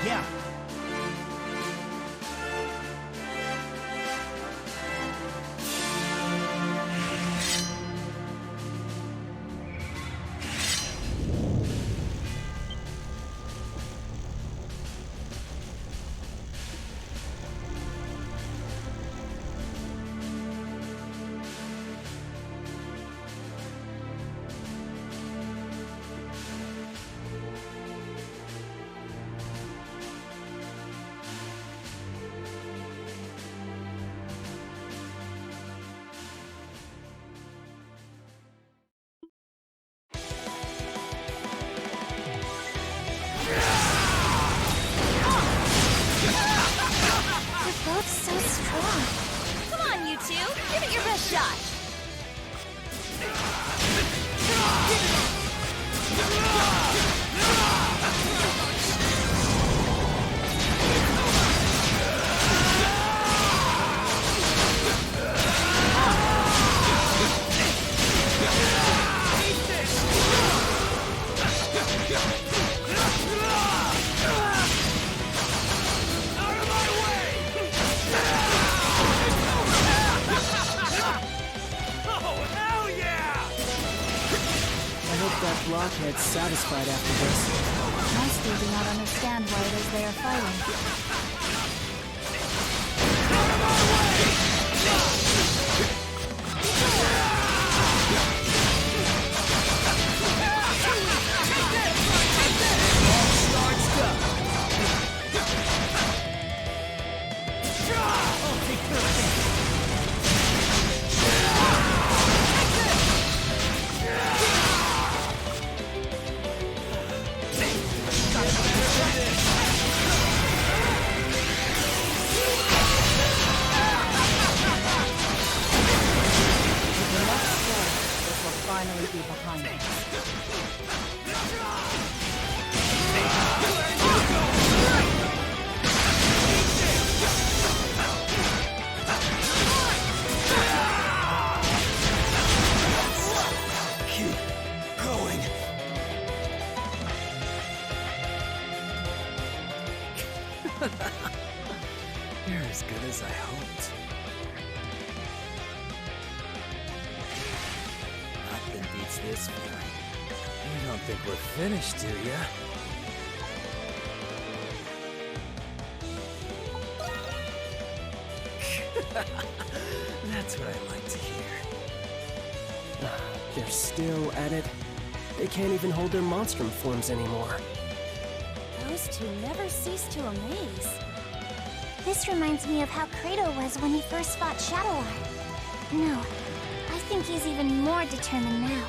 Yeah. Give it your best shot! That blockhead's satisfied after this. I still do not understand why it is they are fighting. Finally be behind us. Keep going. You're as good as I hoped. Beats this fight. You don't think we're finished, do ya? That's what I like to hear. They're still at it. They can't even hold their monstrum forms anymore. Those two never cease to amaze. This reminds me of how Kratos was when he first fought Shadowlord. No, I think he's even more determined now.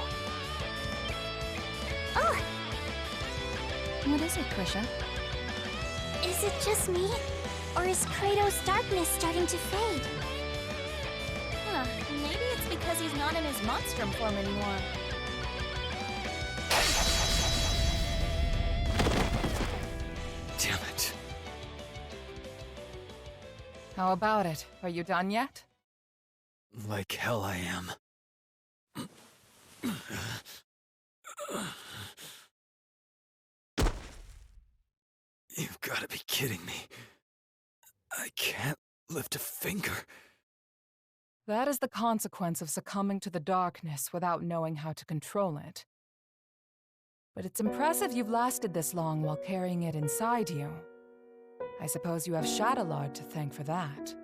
Oh! What is it, Krisha? Is it just me? Or is Kratos' darkness starting to fade? Huh, maybe it's because he's not in his monstrum form anymore. Damn it. How about it? Are you done yet? Like hell I am. You've gotta be kidding me. I can't lift a finger. That is the consequence of succumbing to the darkness without knowing how to control it. But it's impressive you've lasted this long while carrying it inside you. I suppose you have Shadowlord to thank for that.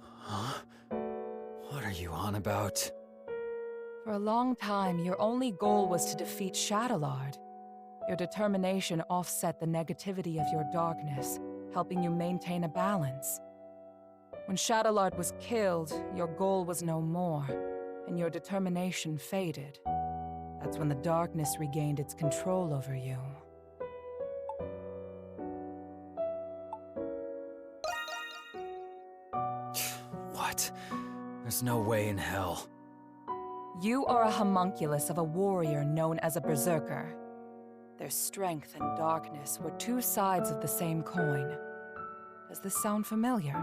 Huh? What are you on about? For a long time, your only goal was to defeat Shadowlord. Your determination offset the negativity of your darkness, helping you maintain a balance. When Shadowlord was killed, your goal was no more, and your determination faded. That's when the darkness regained its control over you. What? There's no way in hell. You are a homunculus of a warrior known as a berserker. Their strength and darkness were two sides of the same coin. Does this sound familiar?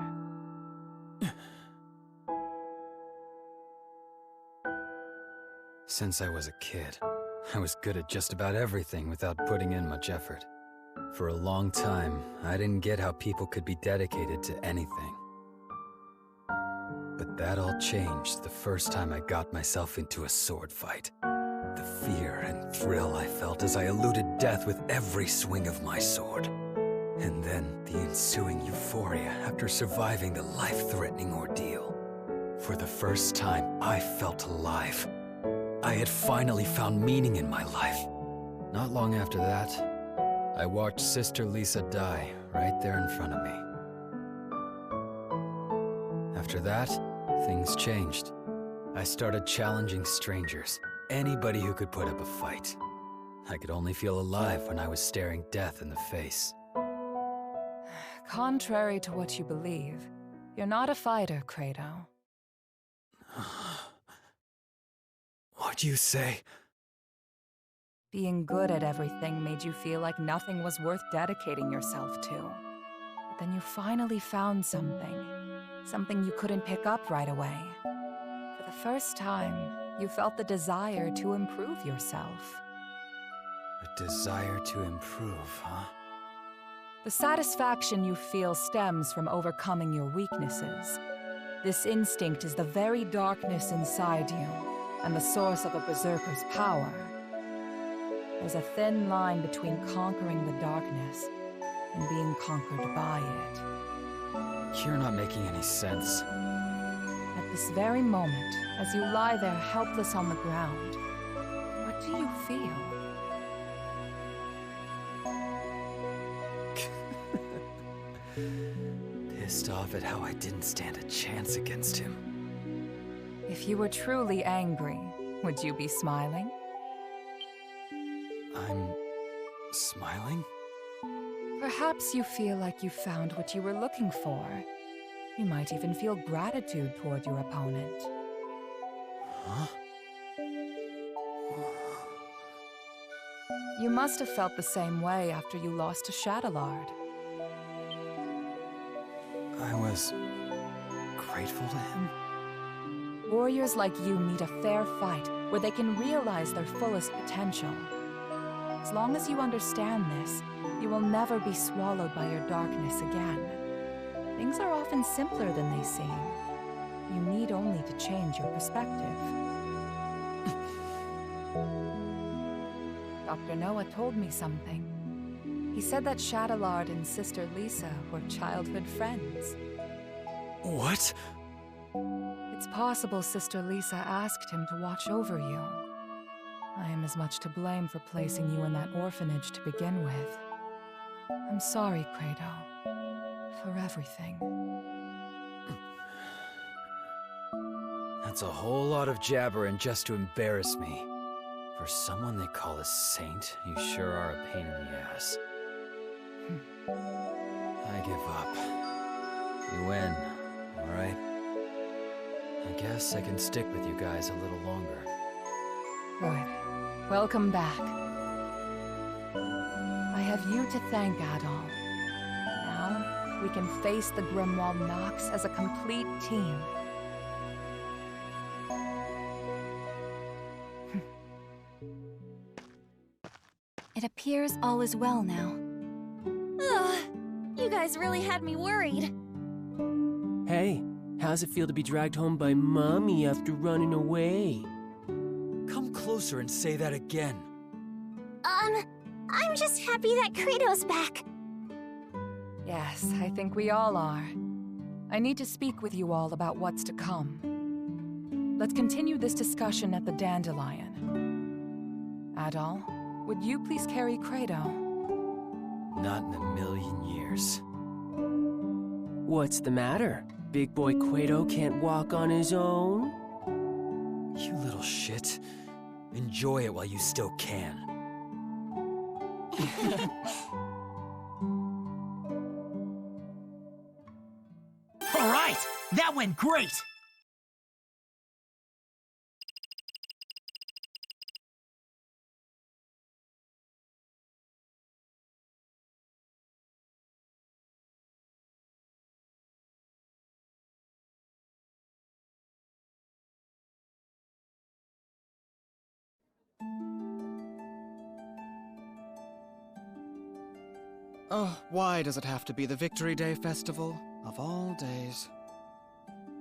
Since I was a kid, I was good at just about everything without putting in much effort. For a long time, I didn't get how people could be dedicated to anything. But that all changed the first time I got myself into a sword fight. The fear and thrill I felt as I eluded death with every swing of my sword. And then the ensuing euphoria after surviving the life-threatening ordeal. For the first time, I felt alive. I had finally found meaning in my life. Not long after that, I watched Sister Lisa die right there in front of me. After that, things changed. I started challenging strangers, anybody who could put up a fight. I could only feel alive when I was staring death in the face. Contrary to what you believe, you're not a fighter, Kratos. What'd you say? Being good at everything made you feel like nothing was worth dedicating yourself to. But then you finally found something you couldn't pick up right away. For the first time, you felt the desire to improve yourself. A desire to improve, huh? The satisfaction you feel stems from overcoming your weaknesses. This instinct is the very darkness inside you, and the source of a berserker's power. There's a thin line between conquering the darkness and being conquered by it. You're not making any sense. At this very moment, as you lie there helpless on the ground, what do you feel? Pissed off at how I didn't stand a chance against him. If you were truly angry, would you be smiling? I'm smiling? Perhaps you feel like you found what you were looking for. You might even feel gratitude toward your opponent. Huh? You must have felt the same way after you lost to Shadowlord. I was grateful to him? Warriors like you need a fair fight where they can realize their fullest potential. As long as you understand this, you will never be swallowed by your darkness again. Things are often simpler than they seem. You need only to change your perspective. Dr. Noah told me something. He said that Shadowlord and Sister Lisa were childhood friends. What? It's possible Sister Lisa asked him to watch over you. I am as much to blame for placing you in that orphanage to begin with. I'm sorry, Kratos. for everything. That's a whole lot of jabbering just to embarrass me. For someone they call a saint, you sure are a pain in the ass. I give up. You win, alright? I guess I can stick with you guys a little longer. Good. Welcome back. I have you to thank, Adol. Now, we can face the Grimwald Nox as a complete team. It appears all is well now. Ugh, you guys really had me worried. Hey, how's it feel to be dragged home by Mommy after running away? Come closer and say that again. I'm just happy that Kratos back. Yes, I think we all are. I need to speak with you all about what's to come. Let's continue this discussion at the Dandelion. Adol, would you please carry Kratos? Not in a million years. What's the matter? Big boy Quato can't walk on his own? You little shit. Enjoy it while you still can. All right, that went great! Oh, why does it have to be the Victory Day festival, of all days?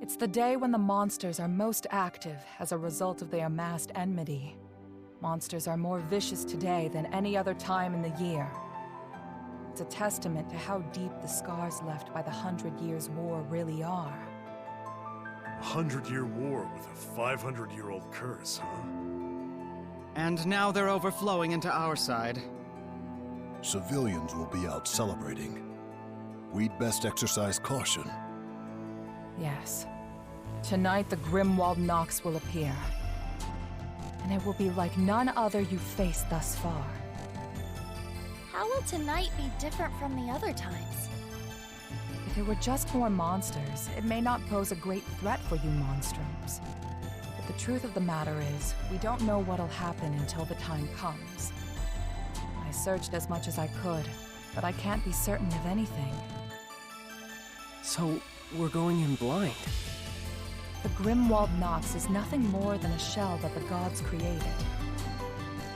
It's the day when the monsters are most active as a result of their amassed enmity. Monsters are more vicious today than any other time in the year. It's a testament to how deep the scars left by the 100 Years' War really are. A 100-year war with a 500-year-old curse, huh? And now they're overflowing into our side. Civilians will be out celebrating. We'd best exercise caution. Yes. Tonight the Grimwald Nox will appear. And it will be like none other you've faced thus far. How will tonight be different from the other times? If it were just more monsters, it may not pose a great threat for you Monstrums. But the truth of the matter is, we don't know what'll happen until the time comes. I searched as much as I could, but I can't be certain of anything. So, we're going in blind. The Grimwald Nox is nothing more than a shell that the gods created.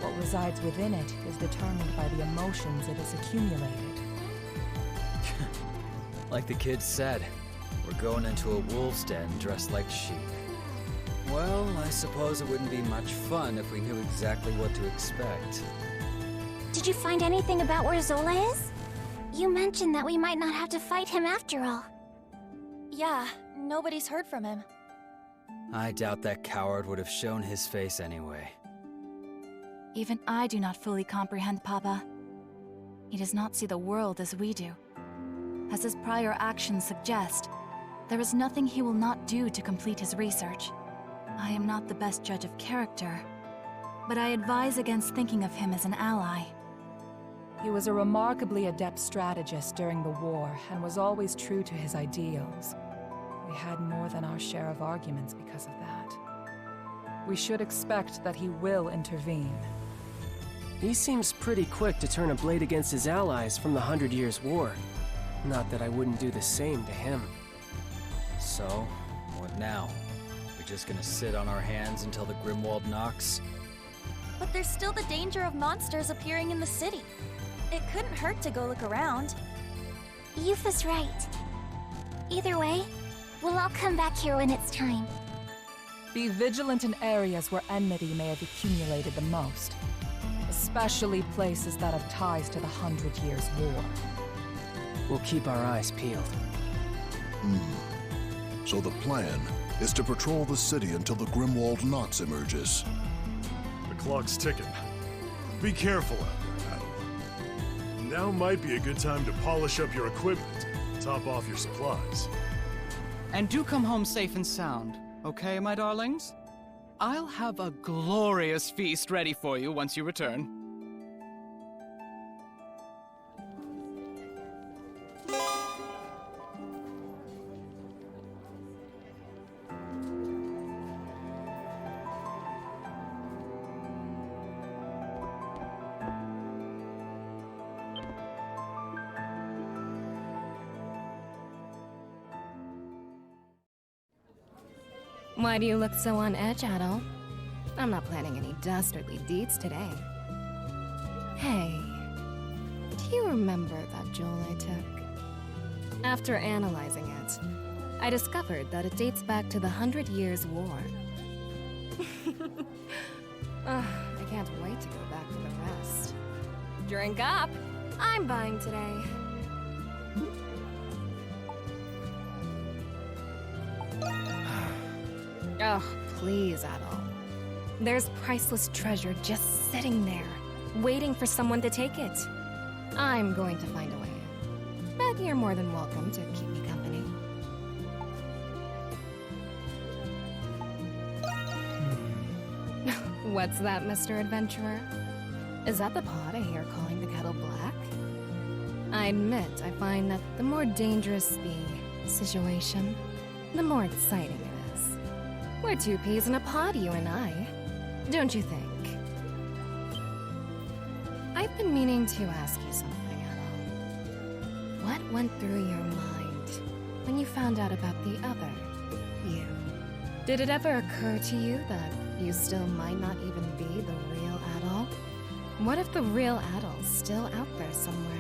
What resides within it is determined by the emotions it has accumulated. Like the kid said, we're going into a wolf's den dressed like sheep. Well, I suppose it wouldn't be much fun if we knew exactly what to expect. Did you find anything about where Zola is? You mentioned that we might not have to fight him after all. Yeah, nobody's heard from him. I doubt that coward would have shown his face anyway. Even I do not fully comprehend Papa. He does not see the world as we do. As his prior actions suggest, there is nothing he will not do to complete his research. I am not the best judge of character, but I advise against thinking of him as an ally. He was a remarkably adept strategist during the war and was always true to his ideals. We had more than our share of arguments because of that. We should expect that he will intervene. He seems pretty quick to turn a blade against his allies from the 100 Years' War. Not that I wouldn't do the same to him. So, what now? We're just gonna sit on our hands until the Grimwald Nox? But there's still the danger of monsters appearing in the city. It couldn't hurt to go look around. Yufa's right. Either way, we'll all come back here when it's time. Be vigilant in areas where enmity may have accumulated the most, especially places that have ties to the 100 Years' War. We'll keep our eyes peeled. So the plan is to patrol the city until the Grimwald Nox emerges. The clock's ticking. Be careful out there, Adam. Now might be a good time to polish up your equipment. top off your supplies. And do come home safe and sound, okay, my darlings? I'll have a glorious feast ready for you once you return. Why do you look so on edge, Adol? I'm not planning any dastardly deeds today. Hey, do you remember that jewel I took? After analyzing it, I discovered that it dates back to the 100 Years' War. I can't wait to go back for the rest. Drink up! I'm buying today. Oh, please, Adol. There's priceless treasure just sitting there, waiting for someone to take it. I'm going to find a way. But you're more than welcome to keep me company. What's that, Mr. Adventurer? Is that the pot I hear calling the kettle black? I admit I find that the more dangerous the situation, the more exciting it is. We're two peas in a pod, you and I. Don't you think? I've been meaning to ask you something, Adol. What went through your mind when you found out about the other you? Did it ever occur to you that you still might not even be the real Adol? What if the real Adol's still out there somewhere?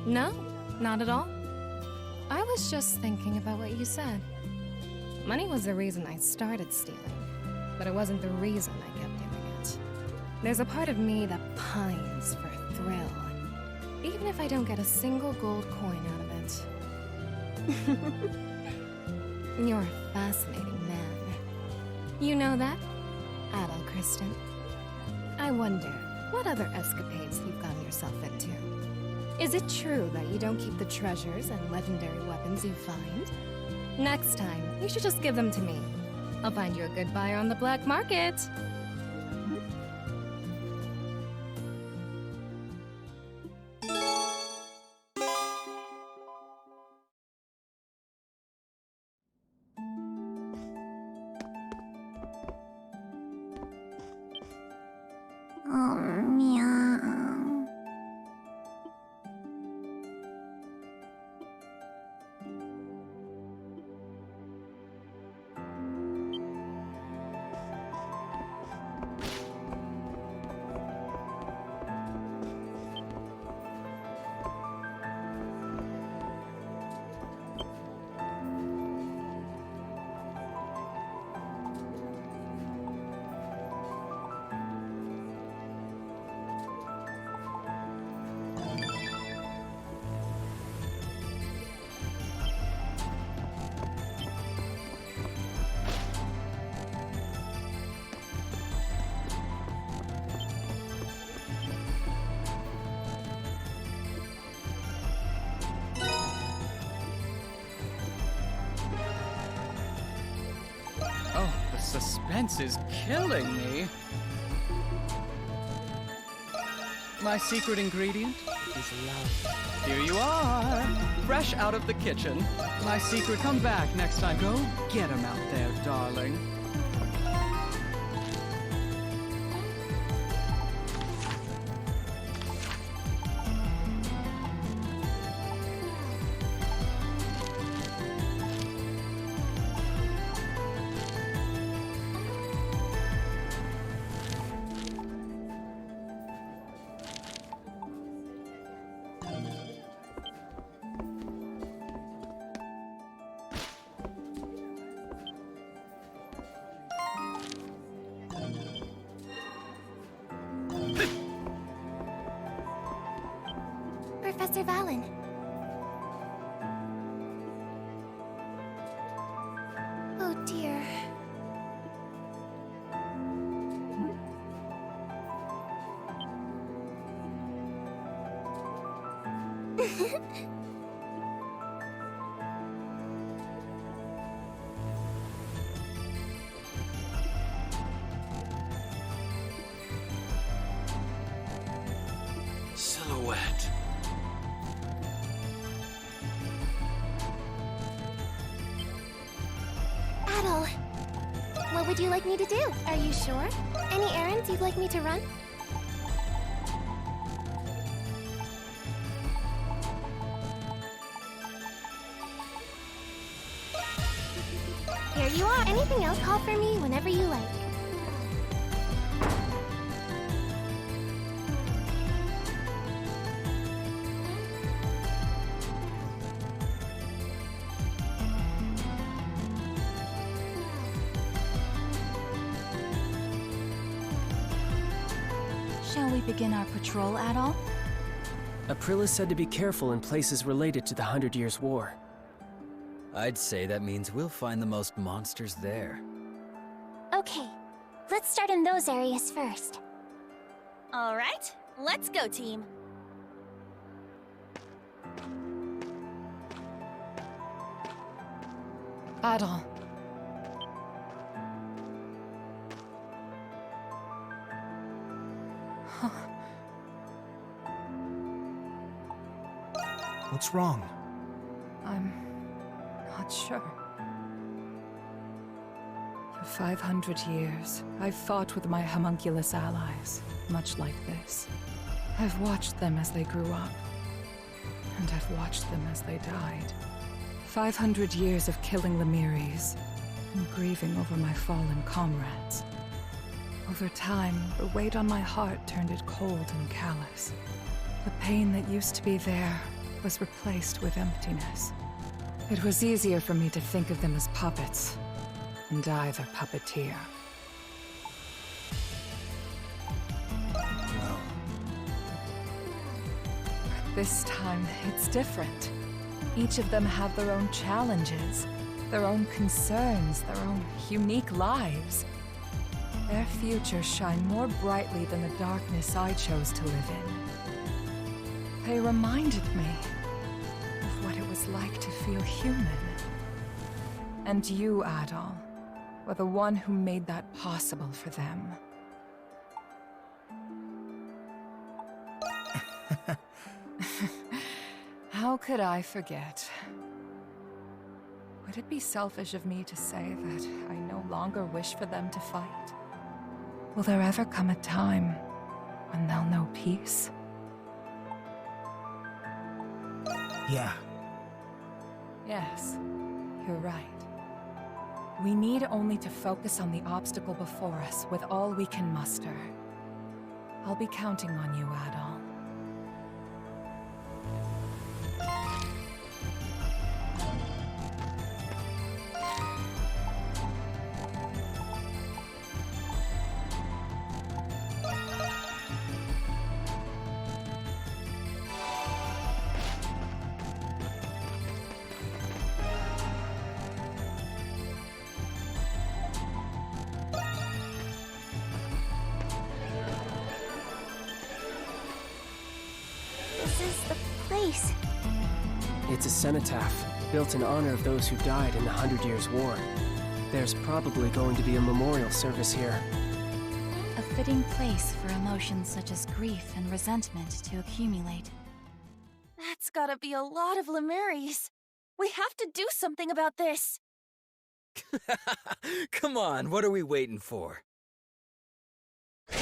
No, not at all. I was just thinking about what you said. Money was the reason I started stealing, but it wasn't the reason I kept doing it. There's a part of me that pines for a thrill, even if I don't get a single gold coin out of it. You're a fascinating man. You know that, Adol Kristen? I wonder what other escapades you've gotten yourself into. Is it true that you don't keep the treasures and legendary weapons you find? Next time, you should just give them to me. I'll find you a good buyer on the black market. Oh, meow. Oh, the suspense is killing me. My secret ingredient is love. Here you are, fresh out of the kitchen. My secret, come back next time. Go get him out there, darling. Valen. Oh dear. Silhouette. Adol, what would you like me to do? Are you sure? Any errands you'd like me to run? Here you are. Anything else, call for me whenever you like. Shall we begin our patrol, Adol? Aprilis said to be careful in places related to the 100 Years' War. I'd say that means we'll find the most monsters there. Okay, let's start in those areas first. All right, let's go, team. Adol. What's wrong? I'm not sure. For 500 years, I've fought with my homunculus allies, much like this. I've watched them as they grew up, and I've watched them as they died. 500 years of killing Lemiris, and grieving over my fallen comrades. Over time, the weight on my heart turned it cold and callous. The pain that used to be there was replaced with emptiness. It was easier for me to think of them as puppets, and I their puppeteer. Well... But this time, it's different. Each of them have their own challenges, their own concerns, their own unique lives. Their futures shine more brightly than the darkness I chose to live in. They reminded me of what it was like to feel human. And you, Adol, were the one who made that possible for them. How could I forget? Would it be selfish of me to say that I no longer wish for them to fight? Will there ever come a time when they'll know peace? Yeah. Yes, you're right. We need only to focus on the obstacle before us with all we can muster. I'll be counting on you, Adol. It's a cenotaph, built in honor of those who died in the 100 Years' War. There's probably going to be a memorial service here. A fitting place for emotions such as grief and resentment to accumulate. That's gotta be a lot of Lemiris. We have to do something about this. Come on, what are we waiting for? Go!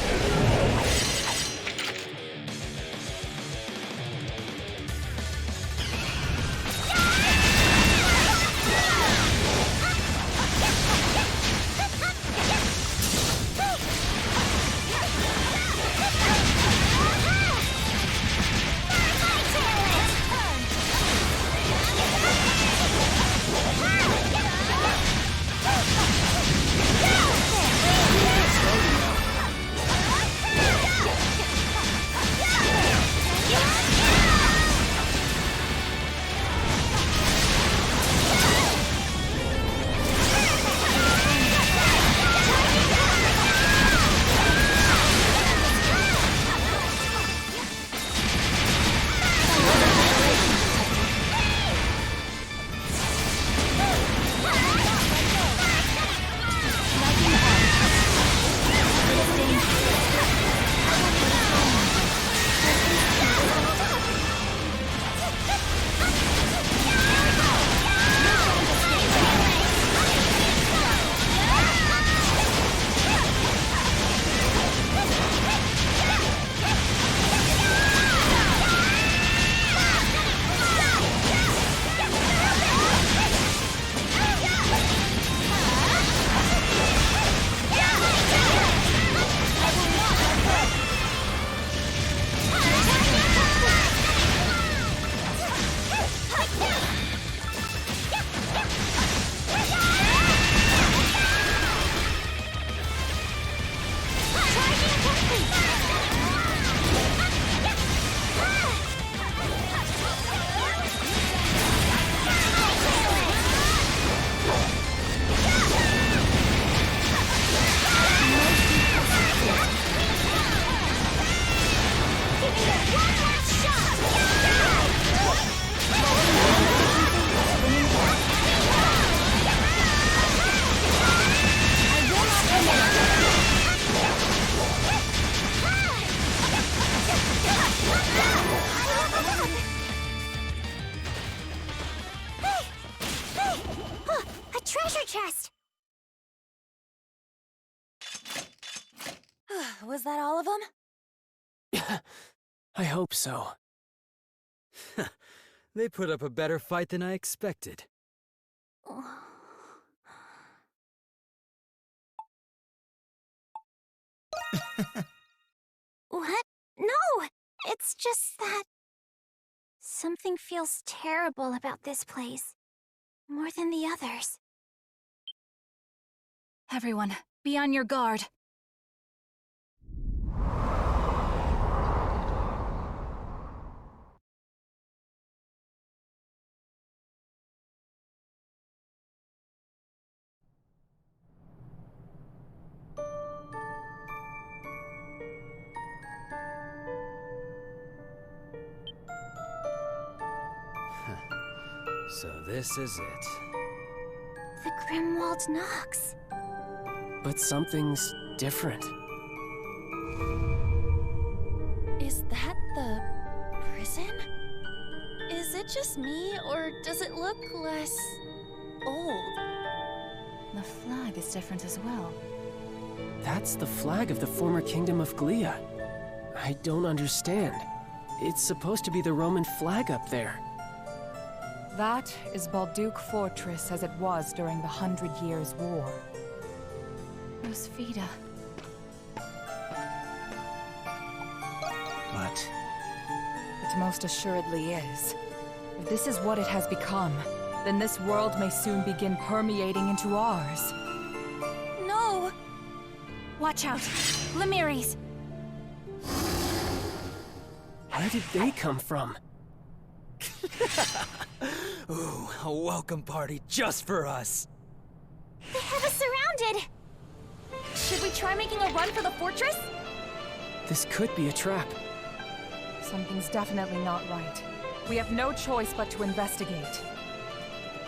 Was that all of them? I hope so. They put up a better fight than I expected. What? No! It's just that... something feels terrible about this place. More than the others. Everyone, be on your guard. So this is it. The Grimwald Nox. But something's different. Is that the prison? Is it just me, or does it look less old? The flag is different as well. That's the flag of the former kingdom of Glia. I don't understand. It's supposed to be the Roman flag up there. That is Balduke Fortress as it was during the 100 Years' War. Rosvita. But... It most assuredly is. If this is what it has become, then this world may soon begin permeating into ours. No! Watch out! Lemiris! Where did they come from? Ooh, a welcome party just for us! They have us surrounded! Should we try making a run for the fortress? This could be a trap. Something's definitely not right. We have no choice but to investigate.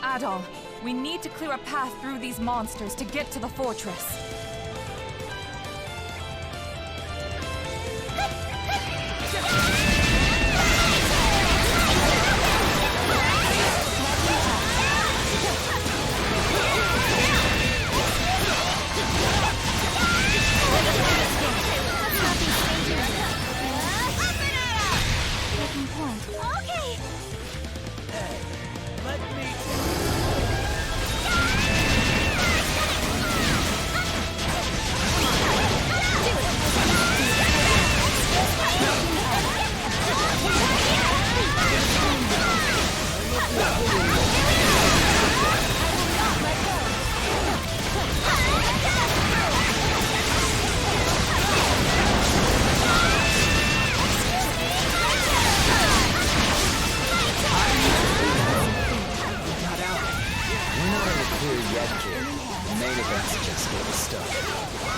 Adol, we need to clear a path through these monsters to get to the fortress.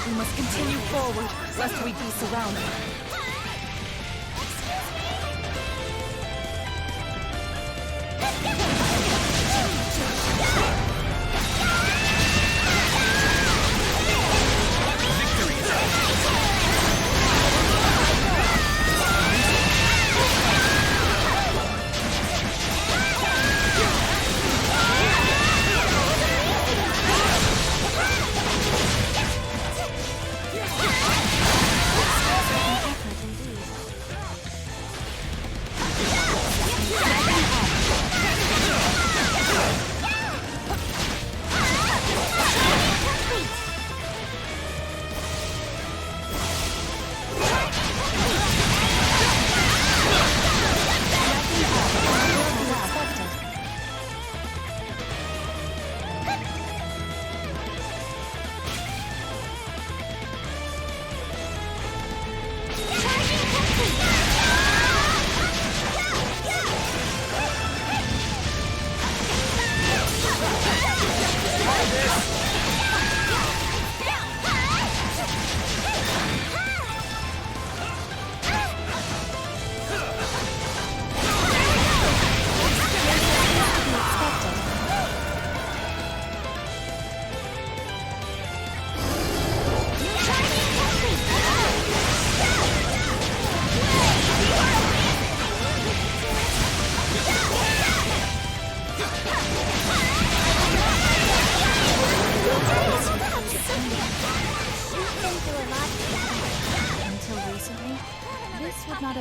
We must continue forward, lest we be surrounded.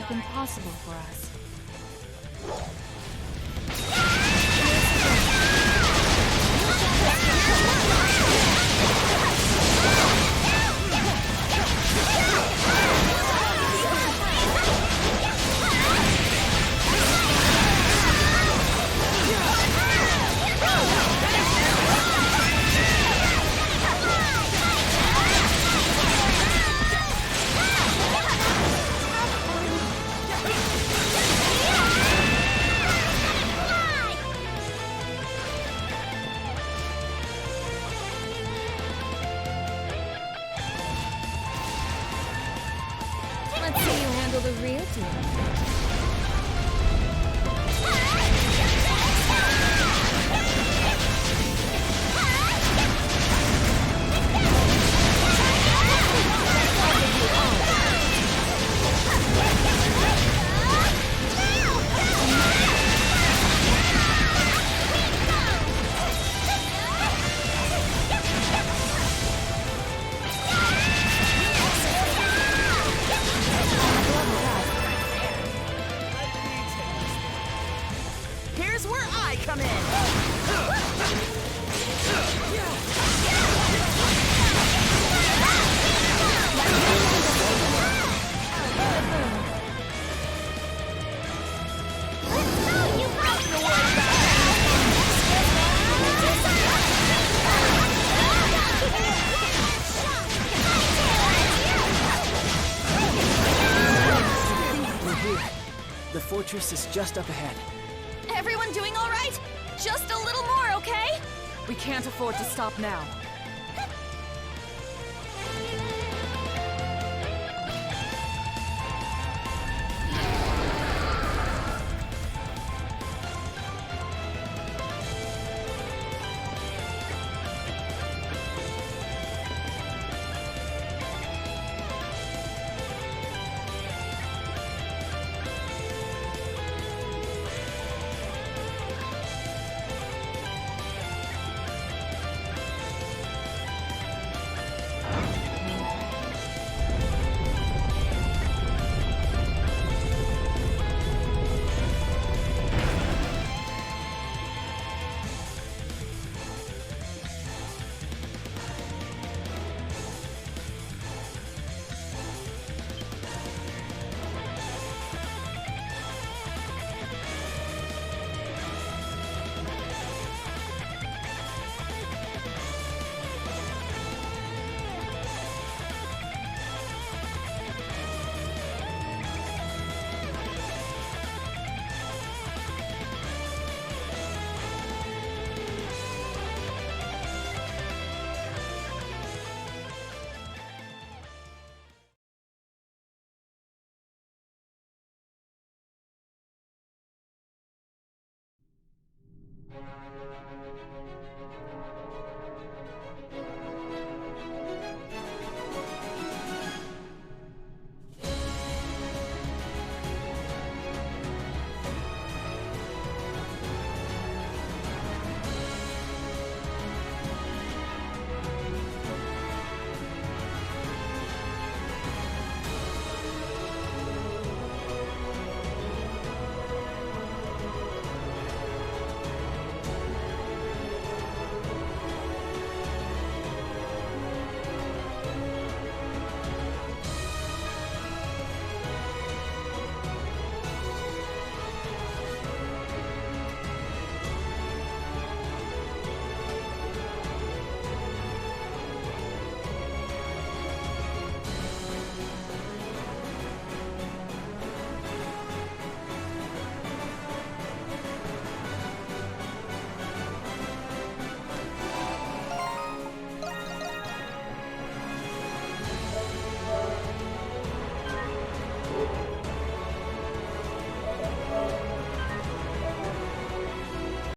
have been possible for us. Let's see you handle the real deal. Here's where I come in. We're here. The fortress is just up ahead. Everyone doing all right? Just a little more, okay? We can't afford to stop now.